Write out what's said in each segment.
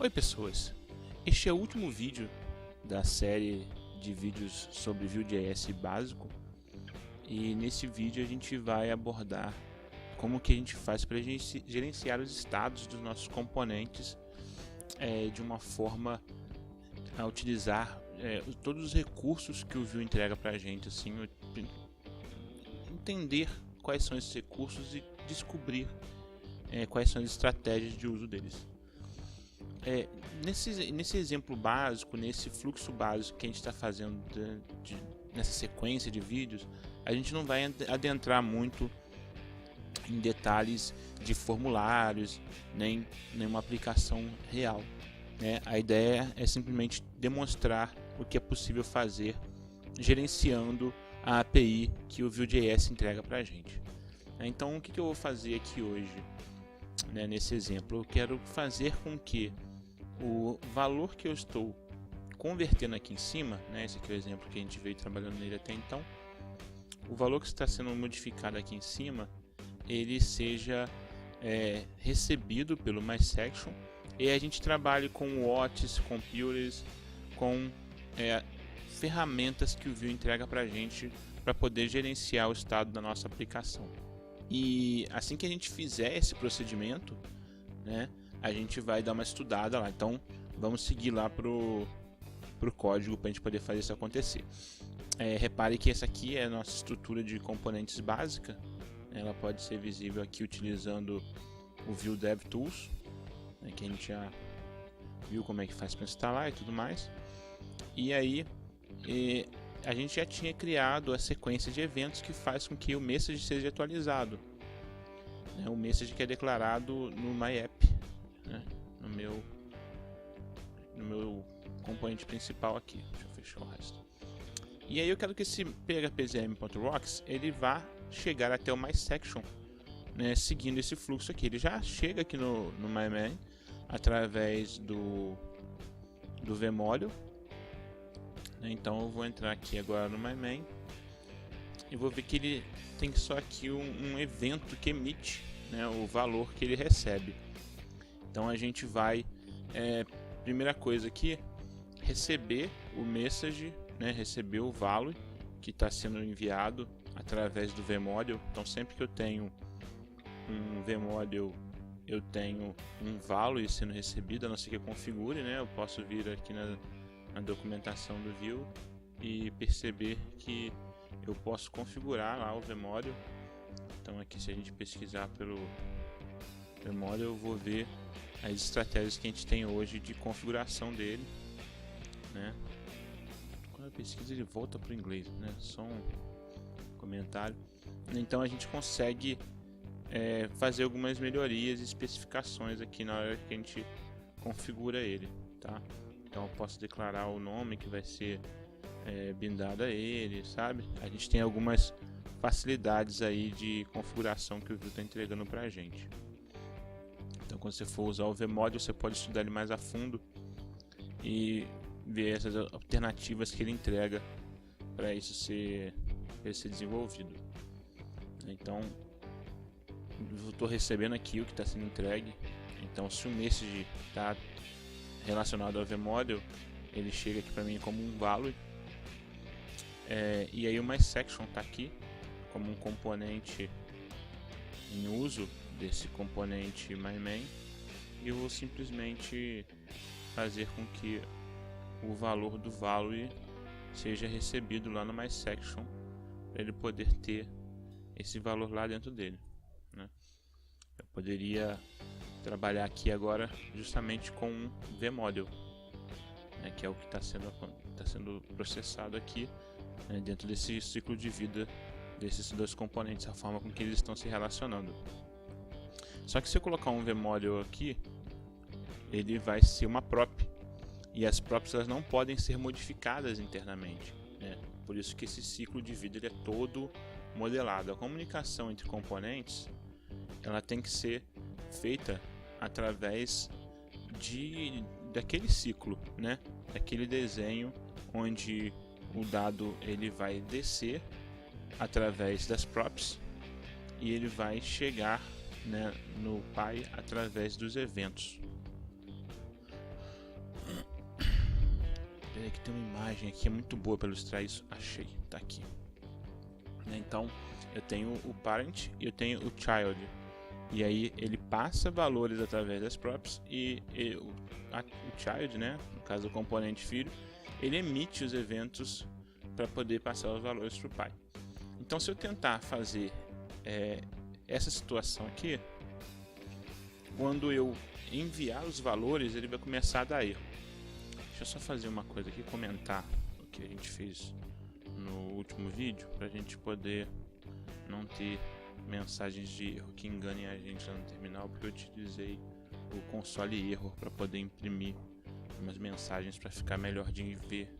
Oi pessoas, este é o último vídeo da série de vídeos sobre Vue.js básico e nesse vídeo a gente vai abordar como que a gente faz para gerenciar os estados dos nossos componentes de uma forma a utilizar todos os recursos que o Vue entrega para a gente, assim, entender quais são esses recursos e descobrir quais são as estratégias de uso deles. Nesse exemplo básico, nesse fluxo básico que a gente está fazendo nessa sequência de vídeos, a gente não vai adentrar muito em detalhes de formulários, nem uma aplicação real. A ideia é simplesmente demonstrar o que é possível fazer gerenciando a API que o Vue.js entrega para a gente. Então, o que eu vou fazer aqui hoje, nesse exemplo? Eu quero fazer com que o valor que eu estou convertendo aqui em cima, esse aqui é o exemplo que a gente veio trabalhando nele até então, o valor que está sendo modificado aqui em cima, ele seja recebido pelo MySection, e a gente trabalhe com watts, computers, com ferramentas que o Vue entrega para a gente para poder gerenciar o estado da nossa aplicação. E assim que a gente fizer esse procedimento, a gente vai dar uma estudada lá. Então vamos seguir lá pro código para a gente poder fazer isso acontecer. Repare que essa aqui é a nossa estrutura de componentes básica. Ela pode ser visível aqui utilizando o Vue DevTools, que a gente já viu como é que faz para instalar e tudo mais. E aí a gente já tinha criado a sequência de eventos que faz com que o message seja atualizado. O message que é declarado no MyApp, no meu componente principal aqui. Deixa eu fechar o resto. E aí eu quero que esse phpZM.rocks ele vá chegar até o MySection, seguindo esse fluxo aqui. Ele já chega aqui no MyMain através do vmodule. Então eu vou entrar aqui agora no MyMain e vou ver que ele tem só aqui um evento que emite o valor que ele recebe. Então a gente vai, primeira coisa aqui, receber o message, receber o value que está sendo enviado através do vmodule. Então sempre que eu tenho um vmodule, eu tenho um value sendo recebido, a não ser que eu configure, eu posso vir aqui na documentação do Vue e perceber que eu posso configurar lá o vmodule. Então aqui, se a gente pesquisar pelo vmodule, eu vou ver as estratégias que a gente tem hoje de configuração dele, Quando eu pesquiso ele volta para o inglês, só um comentário. Então a gente consegue fazer algumas melhorias e especificações aqui na hora que a gente configura ele, tá? Então eu posso declarar o nome que vai ser bindado a ele, sabe? A gente tem algumas facilidades aí de configuração que o Vue está entregando para a gente. Então quando você for usar o vmodule, você pode estudar ele mais a fundo e ver essas alternativas que ele entrega para isso ser desenvolvido. Então eu estou recebendo aqui o que está sendo entregue. Então se o message está relacionado ao vmodule, ele chega aqui para mim como um value, e aí o MySection está aqui como um componente em uso desse componente MyMain, e eu vou simplesmente fazer com que o valor do value seja recebido lá no MySection para ele poder ter esse valor lá dentro dele. Eu poderia trabalhar aqui agora justamente com um vmodule, que é o que está sendo processado aqui, dentro desse ciclo de vida desses dois componentes, a forma com que eles estão se relacionando. Só que se eu colocar um vmodule aqui, ele vai ser uma prop, e as props elas não podem ser modificadas internamente, por isso que esse ciclo de vida ele é todo modelado. A comunicação entre componentes ela tem que ser feita através daquele ciclo, daquele desenho onde o dado ele vai descer através das props e ele vai chegar no Py através dos eventos. Peraí que tem uma imagem aqui, é muito boa para ilustrar isso. Achei, tá aqui. Então, eu tenho o parent e eu tenho o child. E aí ele passa valores através das props e o child, né, no caso o componente filho, ele emite os eventos para poder passar os valores para o pai. Então, se eu tentar fazer essa situação aqui, quando eu enviar os valores, ele vai começar a dar erro. Deixa eu só fazer uma coisa aqui, comentar o que a gente fez no último vídeo, para a gente poder não ter mensagens de erro que enganem a gente lá no terminal, porque eu utilizei o console error para poder imprimir umas mensagens para ficar melhor de ver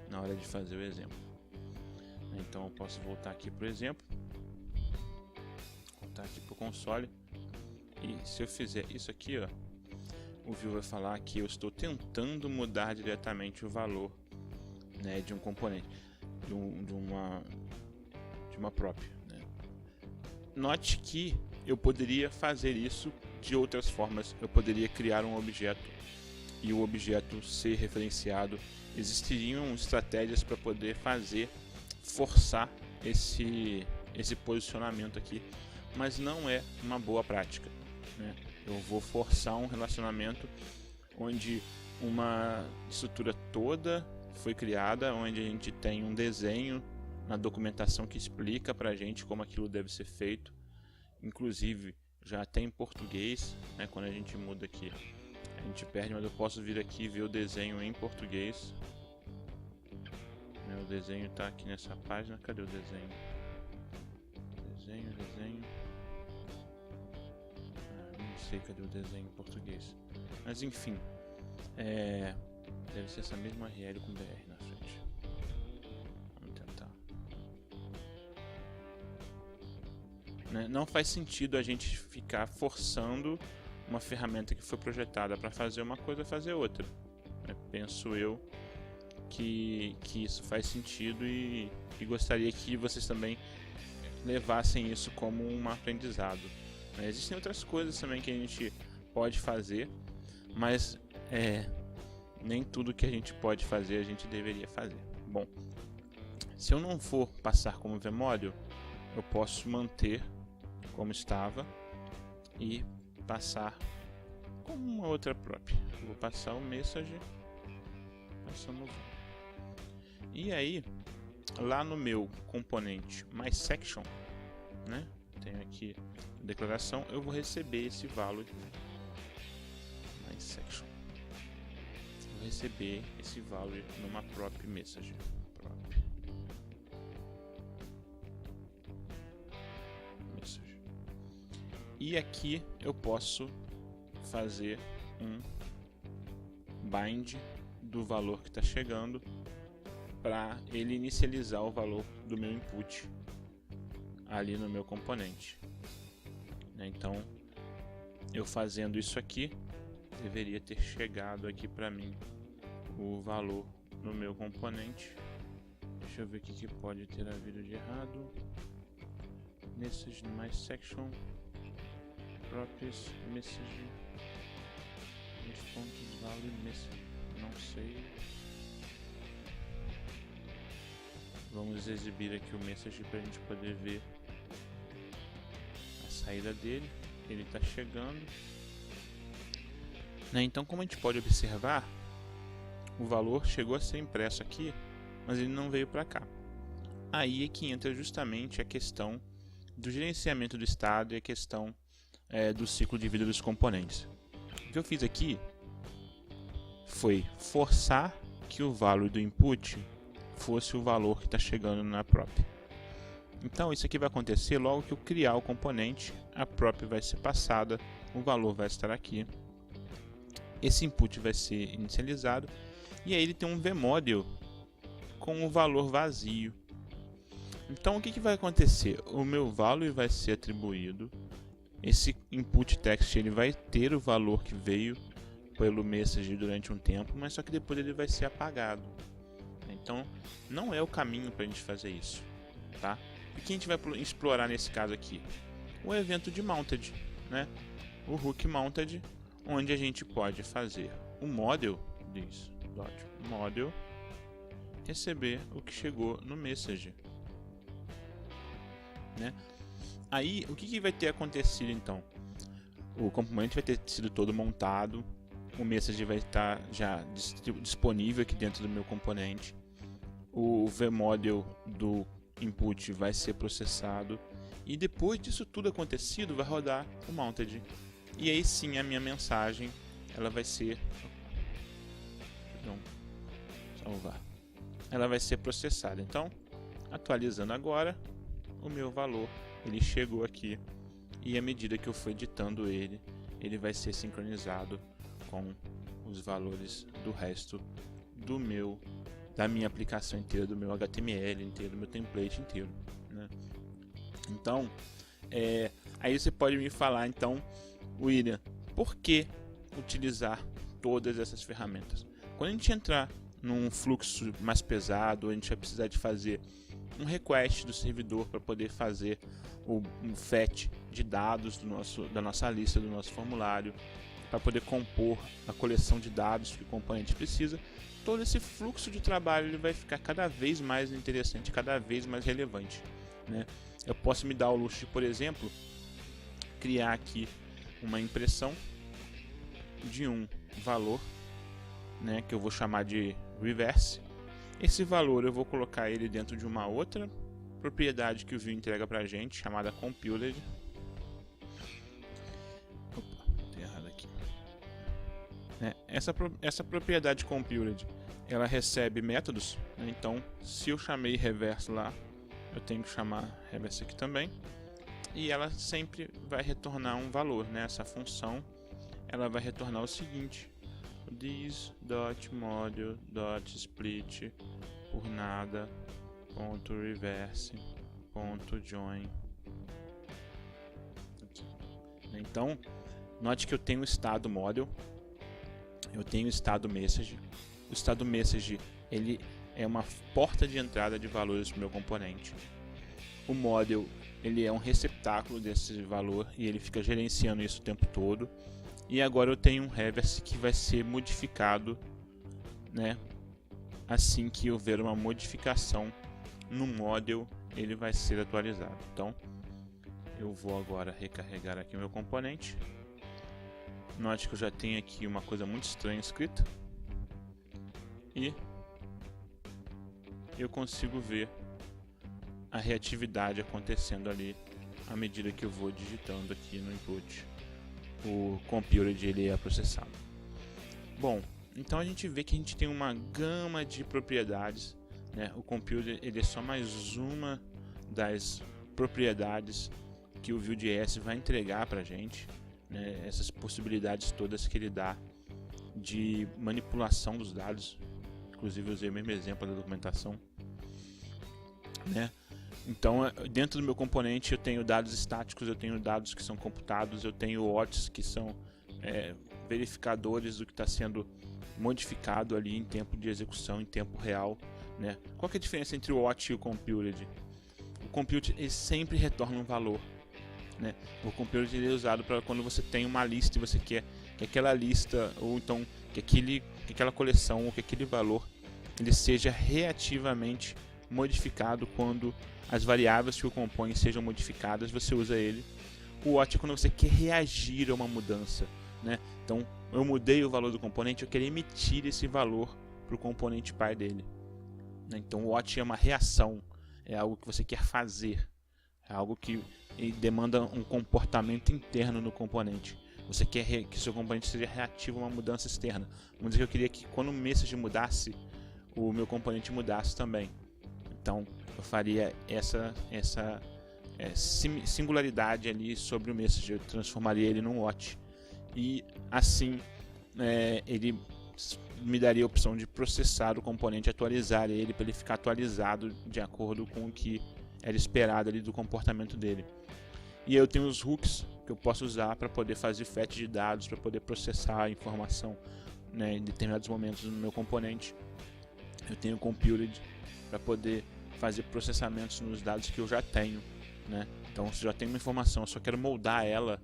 na hora de fazer o exemplo. Então eu posso voltar aqui para o exemplo, voltar aqui para o console, e se eu fizer isso aqui, ó, o view vai falar que eu estou tentando mudar diretamente o valor, né, de um componente, de uma prop, né. Note que eu poderia fazer isso de outras formas. Eu poderia criar um objeto e o objeto ser referenciado. Existiriam estratégias para poder forçar esse posicionamento aqui, mas não é uma boa prática, né? Eu vou forçar um relacionamento onde uma estrutura toda foi criada, onde a gente tem um desenho na documentação que explica pra gente como aquilo deve ser feito. Inclusive já tem em português, né? Quando a gente muda aqui a gente perde, mas eu posso vir aqui e ver o desenho em português. O desenho está aqui nessa página. Cadê o desenho? Desenho. Não sei cadê o desenho em português. Mas enfim, deve ser essa mesma URL com BR na frente. Vamos tentar. Não faz sentido a gente ficar forçando uma ferramenta que foi projetada para fazer uma coisa, fazer outra. Penso eu que isso faz sentido e gostaria que vocês também levassem isso como um aprendizado. Existem outras coisas também que a gente pode fazer, mas nem tudo que a gente pode fazer a gente deveria fazer. Bom, se eu não for passar como vmodule, eu posso manter como estava e passar como uma outra prop. Eu vou passar o message, passando. E aí, lá no meu componente mySection, né? Tenho aqui a declaração, eu vou receber esse valor mySection. Vou receber esse valor numa prop message. E aqui eu posso fazer um bind do valor que está chegando para ele inicializar o valor do meu input ali no meu componente. Então, eu fazendo isso aqui, deveria ter chegado aqui para mim o valor no meu componente. Deixa eu ver o que pode ter havido de errado. Message mySection props message response value message, não sei. Vamos exibir aqui o message para a gente poder ver a saída dele. Ele está chegando, né? Então, como a gente pode observar, o valor chegou a ser impresso aqui, mas ele não veio para cá. Aí é que entra justamente a questão do gerenciamento do estado e a questão do ciclo de vida dos componentes. O que eu fiz aqui foi forçar que o valor do input fosse o valor que está chegando na prop. Então isso aqui vai acontecer logo que eu criar o componente, a prop vai ser passada, o valor vai estar aqui, esse input vai ser inicializado e aí ele tem um vmodule com o valor vazio. Então o que vai acontecer? O meu value vai ser atribuído, esse input text ele vai ter o valor que veio pelo message durante um tempo, mas só que depois ele vai ser apagado. Então não é o caminho para a gente fazer isso, tá? O que a gente vai explorar nesse caso aqui? O evento de mounted, né? O hook mounted, onde a gente pode fazer o model, model receber o que chegou no message, né? Aí, o que vai ter acontecido então? O componente vai ter sido todo montado, o message vai estar já disponível aqui dentro do meu componente, o vModel do input vai ser processado, e depois disso tudo acontecido vai rodar o mounted. E aí sim a minha mensagem ela vai ser salvar. Ela vai ser processada. Então, atualizando agora, o meu valor ele chegou aqui, e à medida que eu for editando ele, ele vai ser sincronizado com os valores do resto da minha aplicação inteira, do meu HTML inteiro, do meu template inteiro, né? Então, aí você pode me falar, então, William, por que utilizar todas essas ferramentas? Quando a gente entrar num fluxo mais pesado, a gente vai precisar de fazer um request do servidor para poder fazer um fetch de dados da nossa lista, do nosso formulário, para poder compor a coleção de dados que o componente precisa. Todo esse fluxo de trabalho ele vai ficar cada vez mais interessante, cada vez mais relevante, né? Eu posso me dar o luxo de, por exemplo, criar aqui uma impressão de um valor, né, que eu vou chamar de reverse. Esse valor eu vou colocar ele dentro de uma outra propriedade que o Vue entrega pra gente, chamada computed. Opa, tem errado aqui. Essa propriedade computed, ela recebe métodos, né? Então, se eu chamei reverse lá, eu tenho que chamar reverse aqui também. E ela sempre vai retornar um valor, né? Essa função, ela vai retornar o seguinte: this.module.split por nada .reverse.join. Então, note que eu tenho o estado model, eu tenho o estado message. O estado message ele é uma porta de entrada de valores para o meu componente. O model ele é um receptáculo desse valor e ele fica gerenciando isso o tempo todo. E agora eu tenho um reverse que vai ser modificado, né? Assim que houver uma modificação no model, ele vai ser atualizado. Então, eu vou agora recarregar aqui o meu componente. Note que eu já tenho aqui uma coisa muito estranha escrita. E eu consigo ver a reatividade acontecendo ali à medida que eu vou digitando aqui no input. O computed ele é processado. Bom, então a gente vê que a gente tem uma gama de propriedades, né? O computed ele é só mais uma das propriedades que o Vue.js vai entregar para a gente, né? Essas possibilidades todas que ele dá de manipulação dos dados. Inclusive eu usei o mesmo exemplo da documentação, né? Então, dentro do meu componente eu tenho dados estáticos, eu tenho dados que são computados, eu tenho watts que são verificadores do que está sendo modificado ali em tempo de execução, em tempo real, né? Qual que é a diferença entre o watch e o computed? O computed ele sempre retorna um valor, né? O computed ele é usado para quando você tem uma lista e você quer que aquela lista, ou então que aquela coleção, ou que aquele valor ele seja reativamente modificado quando as variáveis que o compõem sejam modificadas, você usa ele. O watch é quando você quer reagir a uma mudança, né? Então, eu mudei o valor do componente, eu quero emitir esse valor para o componente pai dele, né? Então, o watch é uma reação, é algo que você quer fazer, é algo que demanda um comportamento interno no componente. Você quer que seu componente seja reativo a uma mudança externa. Vamos dizer que eu queria que quando o message mudasse, o meu componente mudasse também. Então, eu faria essa singularidade ali sobre o message, eu transformaria ele num watch. E assim, ele me daria a opção de processar o componente, atualizar ele, para ele ficar atualizado de acordo com o que era esperado ali do comportamento dele. E eu tenho os hooks que eu posso usar para poder fazer fetch de dados, para poder processar a informação, né, em determinados momentos no meu componente. Eu tenho o computed para poder fazer processamentos nos dados que eu já tenho, né? Então, se eu já tenho uma informação, eu só quero moldar ela,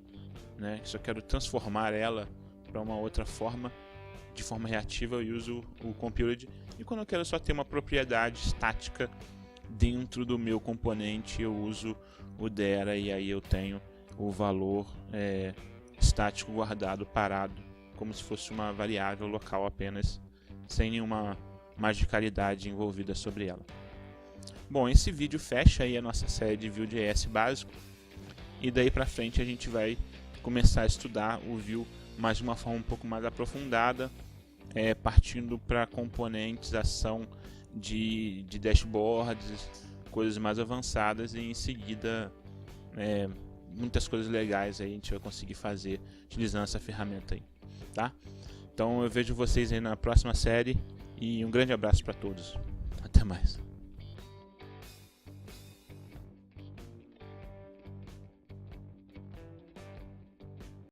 né? Se eu quero transformar ela para uma outra forma, de forma reativa eu uso o compUid, e quando eu quero só ter uma propriedade estática dentro do meu componente eu uso o dera, e aí eu tenho o valor estático guardado, parado, como se fosse uma variável local apenas, sem nenhuma magicalidade envolvida sobre ela. Bom, esse vídeo fecha aí a nossa série de Vue.js básico, e daí para frente a gente vai começar a estudar o Vue mais de uma forma um pouco mais aprofundada, partindo para componentização de dashboards, coisas mais avançadas, e em seguida muitas coisas legais aí a gente vai conseguir fazer utilizando essa ferramenta aí, tá? Então eu vejo vocês aí na próxima série, e um grande abraço para todos. Até mais.